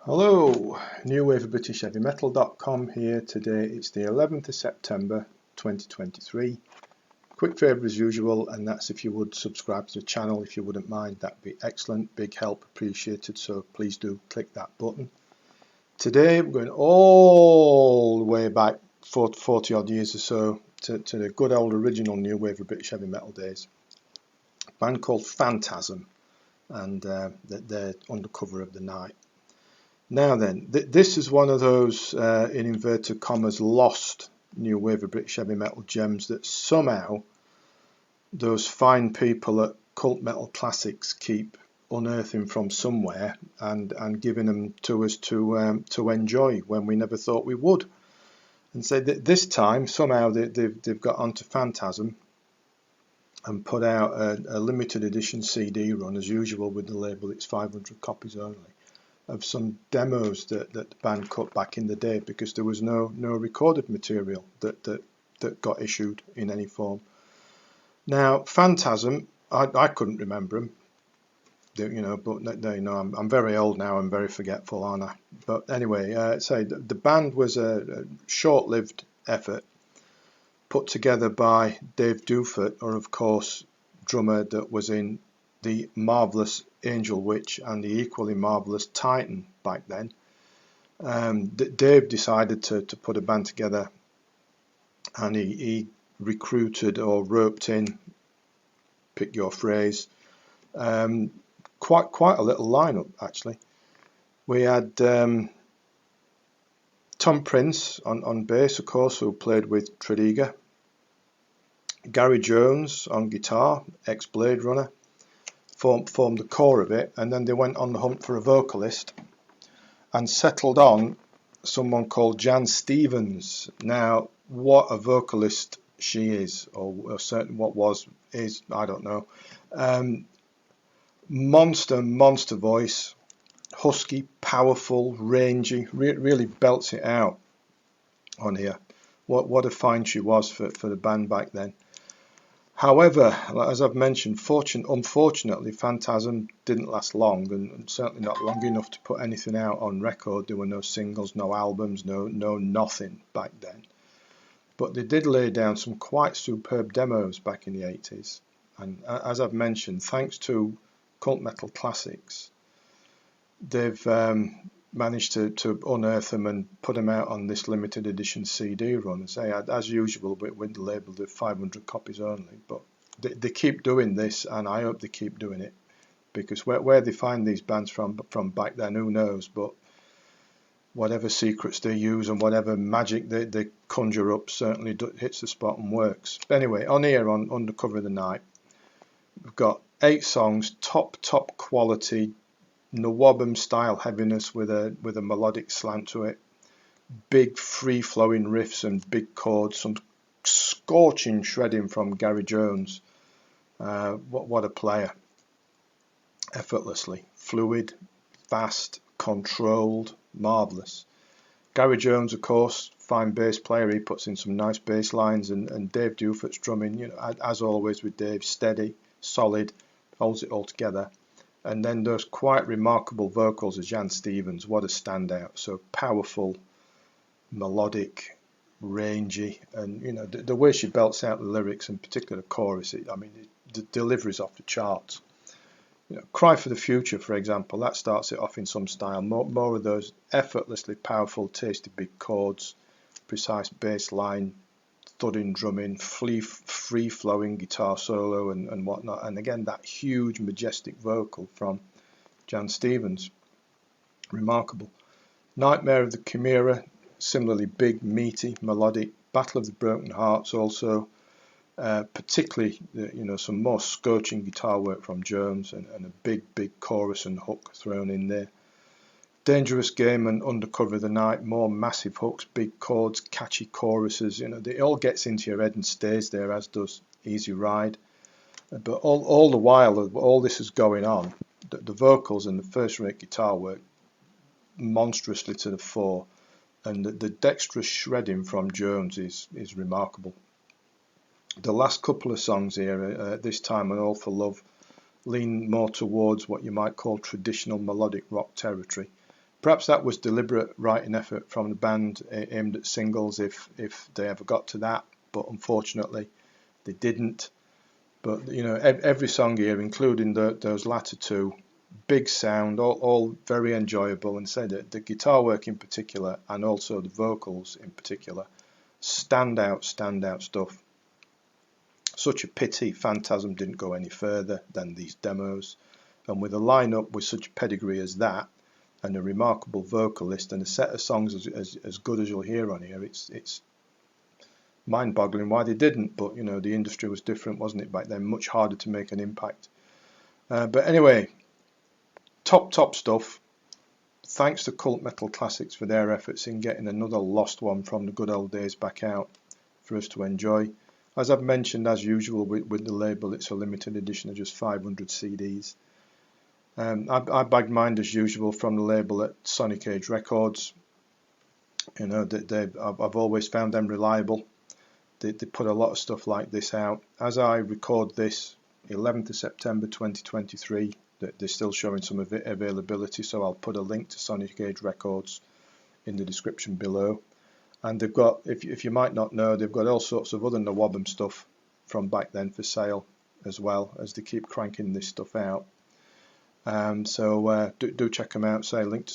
Hello, NWOBHM here. Today it's the 11th of September 2023. Quick favour as usual, and that's if you would subscribe to the channel if you wouldn't mind. That'd be excellent, big help, appreciated, so please do click that button. Today we're going all the way back 40 odd years or so to the good old original new wave of British heavy metal days. A band called Phantasm, and they're Undercover of the Night. Now then, this is one of those, in inverted commas, lost new wave of British heavy metal gems that somehow those fine people at Cult Metal Classics keep unearthing from somewhere and giving them to us to enjoy when we never thought we would. And so this time, somehow they've got onto Phantasm and put out a limited edition CD run, as usual with the label. It's 500 copies only, of some demos that the band cut back in the day, because there was no recorded material that got issued in any form. Now Phantasm, I couldn't remember them, but I'm very old now and very forgetful, aren't I? But anyway, the band was a short-lived effort put together by Dave Dufort, or of course drummer that was in the marvellous Angel Witch and the equally marvellous Titan back then. Dave decided to put a band together, and he recruited or roped in, pick your phrase, quite a little lineup actually. We had Tom Prince on bass, of course, who played with Tredegar. Gary Jones on guitar, ex-Blade Runner, formed the core of it, and then they went on the hunt for a vocalist and settled on someone called Jan Stevens. Now, what a vocalist she is, or certainly is, I don't know. Monster voice, husky, powerful, rangy, really belts it out on here. What a find she was for the band back then. However, as I've mentioned, unfortunately, Phantasm didn't last long, and certainly not long enough to put anything out on record. There were no singles, no albums, no nothing back then. But they did lay down some quite superb demos back in the 80s. And as I've mentioned, thanks to Cult Metal Classics, they've managed to unearth them and put them out on this limited edition CD run. As usual with the label, they're 500 copies only, but they keep doing this, and I hope they keep doing it, because where they find these bands from back then, who knows, but whatever secrets they use and whatever magic they conjure up certainly hits the spot and works. But anyway, on here on Undercover of the Night, we've got 8 songs, top quality, NWOBHM style heaviness with a melodic slant to it, big free flowing riffs and big chords, some scorching shredding from Gary Jones. What a player! Effortlessly fluid, fast, controlled, marvellous. Gary Jones, of course, fine bass player. He puts in some nice bass lines, and Dave Dufort's drumming, as always with Dave, steady, solid, holds it all together. And then those quite remarkable vocals of Jan Stevens. What a standout! So powerful, melodic, rangy, and the way she belts out the lyrics, in particular the chorus. The delivery's off the charts. Cry for the Future, for example, that starts it off in some style. More of those effortlessly powerful, tasty big chords, precise bass line, thudding drumming, free flowing guitar solo and whatnot, and again that huge majestic vocal from Jan Stevens. Remarkable. Nightmare of the Chimera, similarly big, meaty, melodic. Battle of the Broken Hearts also, particularly some more scorching guitar work from Jones, and a big chorus and hook thrown in there. Dangerous Game and Undercover of the Night, more massive hooks, big chords, catchy choruses. It all gets into your head and stays there, as does Easy Ride. But all the while all this is going on, the vocals and the first-rate guitar work monstrously to the fore, and the dexterous shredding from Jones is remarkable. The last couple of songs here, this time and All for Love, lean more towards what you might call traditional melodic rock territory. Perhaps that was deliberate writing effort from the band aimed at singles if they ever got to that, but unfortunately they didn't. But you know, every song here, including those latter two, big sound, all very enjoyable, and say that the guitar work in particular, and also the vocals in particular, standout stuff. Such a pity Phantasm didn't go any further than these demos, and with a lineup with such pedigree as that, and a remarkable vocalist and a set of songs as good as you'll hear on here, it's mind-boggling why they didn't. But you know, the industry was different, wasn't it, back then? Much harder to make an impact. But anyway, top stuff. Thanks to Cult Metal Classics for their efforts in getting another lost one from the good old days back out for us to enjoy. As I've mentioned, as usual with the label, it's a limited edition of just 500 CDs. I bagged mine as usual from the label at Sonic Age Records. You know, I've always found them reliable. They put a lot of stuff like this out. As I record this, 11th of September 2023, they're still showing some availability, so I'll put a link to Sonic Age Records in the description below. And they've got, if you might not know, they've got all sorts of other NWOBHM stuff from back then for sale as well, as they keep cranking this stuff out. So do check them out. Say link to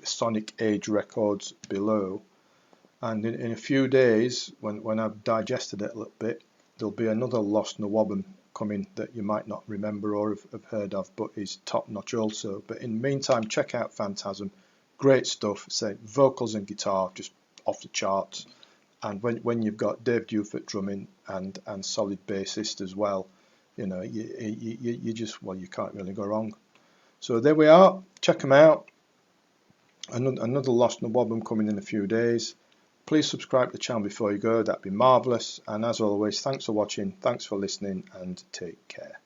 Sonic Age Records below. And in a few days, when I've digested it a little bit, there'll be another lost NWOBHM coming that you might not remember or have heard of, but is top notch also. But in the meantime, check out Phantasm. Great stuff. Say vocals and guitar just off the charts. And when you've got Dave Dufort drumming and solid bassist as well, you know, you just, well, you can't really go wrong. So there we are. Check them out. Another lost NWOBHM coming in a few days. Please subscribe to the channel before you go. That'd be marvellous. And as always, thanks for watching, thanks for listening, and take care.